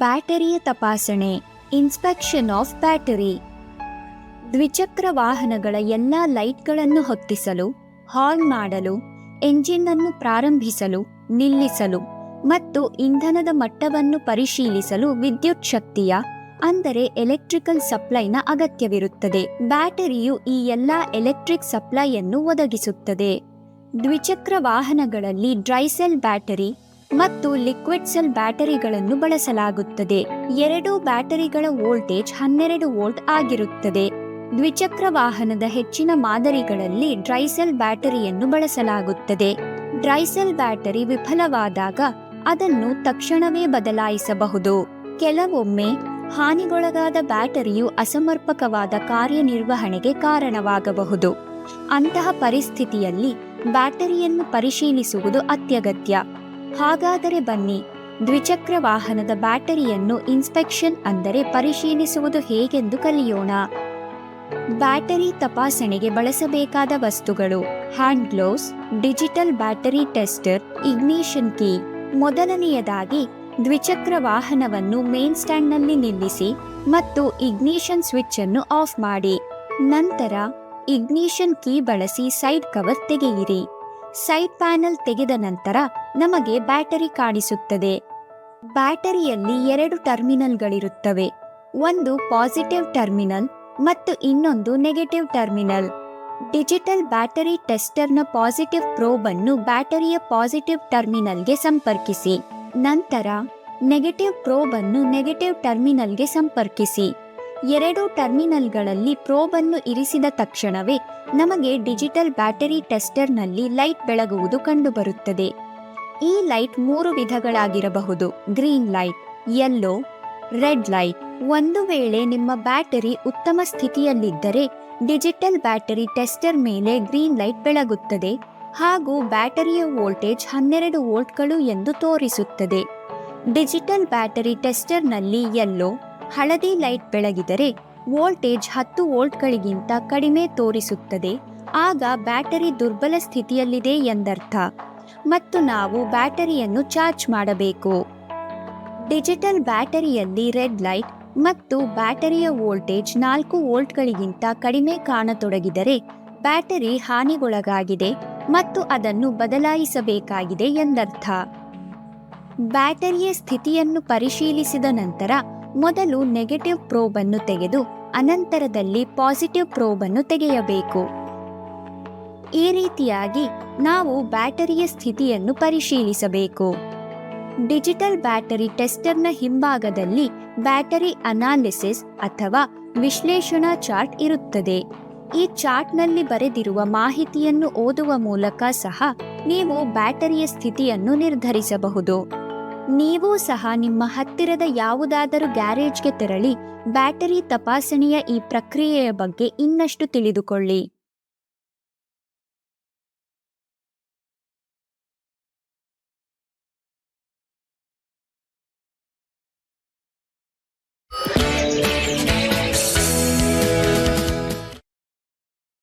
ಬ್ಯಾಟರಿಯ ತಪಾಸಣೆ, inspection of battery. ದ್ವಿಚಕ್ರ ವಾಹನಗಳ ಎಲ್ಲ ಲೈಟ್ಗಳನ್ನು ಹೊತ್ತಿಸಲು, ಹಾರ್ನ್ ಮಾಡಲು, ಎಂಜಿನ್ ಅನ್ನು ಪ್ರಾರಂಭಿಸಲು, ನಿಲ್ಲಿಸಲು ಮತ್ತು ಇಂಧನದ ಮಟ್ಟವನ್ನು ಪರಿಶೀಲಿಸಲು ವಿದ್ಯುತ್ ಶಕ್ತಿಯ ಅಂದರೆ ಎಲೆಕ್ಟ್ರಿಕಲ್ ಸಪ್ಲೈನ ಅಗತ್ಯವಿರುತ್ತದೆ. ಬ್ಯಾಟರಿಯು ಈ ಎಲ್ಲ ಎಲೆಕ್ಟ್ರಿಕ್ ಸಪ್ಲೈಯನ್ನು ಒದಗಿಸುತ್ತದೆ. ದ್ವಿಚಕ್ರ ವಾಹನಗಳಲ್ಲಿ ಡ್ರೈ ಸೆಲ್ ಬ್ಯಾಟರಿ ಮತ್ತು ಲಿಕ್ವಿಡ್ ಸೆಲ್ ಬ್ಯಾಟರಿಗಳನ್ನು ಬಳಸಲಾಗುತ್ತದೆ. ಎರಡೂ ಬ್ಯಾಟರಿಗಳ ವೋಲ್ಟೇಜ್ 12 ವೋಲ್ಟ್ ಆಗಿರುತ್ತದೆ. ದ್ವಿಚಕ್ರ ವಾಹನದ ಹೆಚ್ಚಿನ ಮಾದರಿಗಳಲ್ಲಿ ಡ್ರೈ ಸೆಲ್ ಬ್ಯಾಟರಿಯನ್ನು ಬಳಸಲಾಗುತ್ತದೆ. ಡ್ರೈ ಸೆಲ್ ಬ್ಯಾಟರಿ ವಿಫಲವಾದಾಗ ಅದನ್ನು ತಕ್ಷಣವೇ ಬದಲಾಯಿಸಬಹುದು. ಕೆಲವೊಮ್ಮೆ ಹಾನಿಗೊಳಗಾದ ಬ್ಯಾಟರಿಯು ಅಸಮರ್ಪಕವಾದ ಕಾರ್ಯನಿರ್ವಹಣೆಗೆ ಕಾರಣವಾಗಬಹುದು. ಅಂತಹ ಪರಿಸ್ಥಿತಿಯಲ್ಲಿ ಬ್ಯಾಟರಿಯನ್ನು ಪರಿಶೀಲಿಸುವುದು ಅತ್ಯಗತ್ಯ. ಹಾಗಾದರೆ ಬನ್ನಿ, ದ್ವಿಚಕ್ರ ವಾಹನದ ಬ್ಯಾಟರಿಯನ್ನು ಇನ್ಸ್ಪೆಕ್ಷನ್ ಅಂದರೆ ಪರಿಶೀಲಿಸುವುದು ಹೇಗೆಂದು ಕಲಿಯೋಣ. ಬ್ಯಾಟರಿ ತಪಾಸಣೆಗೆ ಬಳಸಬೇಕಾದ ವಸ್ತುಗಳು: hand gloves, digital battery tester, ignition key. ಮೊದಲನೆಯದಾಗಿ, ದ್ವಿಚಕ್ರ ವಾಹನವನ್ನು ಮೇನ್ ಸ್ಟ್ಯಾಂಡ್ನಲ್ಲಿ ನಿಲ್ಲಿಸಿ ಮತ್ತು ಇಗ್ನಿಷನ್ ಸ್ವಿಚ್ ಅನ್ನು ಆಫ್ ಮಾಡಿ. ನಂತರ ಇಗ್ನಿಷನ್ ಕೀ ಬಳಸಿ ಸೈಡ್ ಕವರ್ ತೆಗೆಯಿರಿ. ಸೈಡ್ ಪ್ಯಾನೆಲ್ ತೆಗೆದ ನಂತರ ನಮಗೆ ಬ್ಯಾಟರಿ ಕಾಣಿಸುತ್ತದೆ. ಬ್ಯಾಟರಿಯಲ್ಲಿ 2 ಟರ್ಮಿನಲ್ಗಳಿರುತ್ತವೆ. ಒಂದು ಪಾಸಿಟಿವ್ ಟರ್ಮಿನಲ್ ಮತ್ತು ಇನ್ನೊಂದು ನೆಗೆಟಿವ್ ಟರ್ಮಿನಲ್. ಡಿಜಿಟಲ್ ಬ್ಯಾಟರಿ ಟೆಸ್ಟರ್ನ ಪಾಸಿಟಿವ್ ಪ್ರೋಬ್ ಅನ್ನು ಬ್ಯಾಟರಿಯ ಪಾಸಿಟಿವ್ ಟರ್ಮಿನಲ್ಗೆ ಸಂಪರ್ಕಿಸಿ. ನಂತರ ನೆಗೆಟಿವ್ ಪ್ರೋಬ್ ಅನ್ನು ನೆಗೆಟಿವ್ ಟರ್ಮಿನಲ್ಗೆ ಸಂಪರ್ಕಿಸಿ. 2 ಟರ್ಮಿನಲ್ಗಳಲ್ಲಿ ಪ್ರೋಬ್ ಅನ್ನು ಇರಿಸಿದ ತಕ್ಷಣವೇ ನಮಗೆ ಡಿಜಿಟಲ್ ಬ್ಯಾಟರಿ ಟೆಸ್ಟರ್ನಲ್ಲಿ ಲೈಟ್ ಬೆಳಗುವುದು ಕಂಡುಬರುತ್ತದೆ. ಈ ಲೈಟ್ 3 ವಿಧಗಳಾಗಿರಬಹುದು: green light, yellow, red light. ಒಂದು ವೇಳೆ ನಿಮ್ಮ ಬ್ಯಾಟರಿ ಉತ್ತಮ ಸ್ಥಿತಿಯಲ್ಲಿದ್ದರೆ ಡಿಜಿಟಲ್ ಬ್ಯಾಟರಿ ಟೆಸ್ಟರ್ ಮೇಲೆ ಗ್ರೀನ್ ಲೈಟ್ ಬೆಳಗುತ್ತದೆ ಹಾಗೂ ಬ್ಯಾಟರಿಯ ವೋಲ್ಟೇಜ್ 12 ವೋಲ್ಟ್ಗಳು ಎಂದು ತೋರಿಸುತ್ತದೆ. ಡಿಜಿಟಲ್ ಬ್ಯಾಟರಿ ಟೆಸ್ಟರ್ನಲ್ಲಿ ಯೆಲ್ಲೋ, ಹಳದಿ ಲೈಟ್ ಬೆಳಗಿದರೆ ವೋಲ್ಟೇಜ್ 10 ವೋಲ್ಟ್ಗಳಿಗಿಂತ ಕಡಿಮೆ ತೋರಿಸುತ್ತದೆ. ಆಗ ಬ್ಯಾಟರಿ ದುರ್ಬಲ ಸ್ಥಿತಿಯಲ್ಲಿದೆ ಎಂದರ್ಥ ಮತ್ತು ನಾವು ಬ್ಯಾಟರಿಯನ್ನು ಚಾರ್ಜ್ ಮಾಡಬೇಕು. ಡಿಜಿಟಲ್ ಬ್ಯಾಟರಿಯಲ್ಲಿ ರೆಡ್ ಲೈಟ್ ಮತ್ತು ಬ್ಯಾಟರಿಯ ವೋಲ್ಟೇಜ್ 4 ವೋಲ್ಟ್ಗಳಿಗಿಂತ ಕಡಿಮೆ ಕಾಣತೊಡಗಿದರೆ ಬ್ಯಾಟರಿ ಹಾನಿಗೊಳಗಾಗಿದೆ ಮತ್ತು ಅದನ್ನು ಬದಲಾಯಿಸಬೇಕಾಗಿದೆ ಎಂದರ್ಥ. ಬ್ಯಾಟರಿಯ ಸ್ಥಿತಿಯನ್ನು ಪರಿಶೀಲಿಸಿದ ನಂತರ ಮೊದಲು ನೆಗೆಟಿವ್ ಪ್ರೋಬ್ ಅನ್ನು ತೆಗೆದು ಅನಂತರದಲ್ಲಿ ಪಾಸಿಟಿವ್ ಪ್ರೋಬ್ ಅನ್ನು ತೆಗೆಯಬೇಕು. ಈ ರೀತಿಯಾಗಿ ನಾವು ಬ್ಯಾಟರಿಯ ಸ್ಥಿತಿಯನ್ನು ಪರಿಶೀಲಿಸಬೇಕು. ಡಿಜಿಟಲ್ ಬ್ಯಾಟರಿ ಟೆಸ್ಟರ್ನ ಹಿಂಭಾಗದಲ್ಲಿ ಬ್ಯಾಟರಿ ಅನಾಲಿಸಿಸ್ ಅಥವಾ ವಿಶ್ಲೇಷಣಾ ಚಾರ್ಟ್ ಇರುತ್ತದೆ. ಈ ಚಾರ್ಟ್ನಲ್ಲಿ ಬರೆದಿರುವ ಮಾಹಿತಿಯನ್ನು ಓದುವ ಮೂಲಕ ಸಹ ನೀವು ಬ್ಯಾಟರಿಯ ಸ್ಥಿತಿಯನ್ನು ನಿರ್ಧರಿಸಬಹುದು. ನೀವು ಸಹ ನಿಮ್ಮ ಹತ್ತಿರದ ಯಾವುದಾದರೂ ಗ್ಯಾರೇಜ್ಗೆ ತೆರಳಿ ಬ್ಯಾಟರಿ ತಪಾಸಣೆಯ ಈ ಪ್ರಕ್ರಿಯೆಯ ಬಗ್ಗೆ ಇನ್ನಷ್ಟು ತಿಳಿದುಕೊಳ್ಳಿ.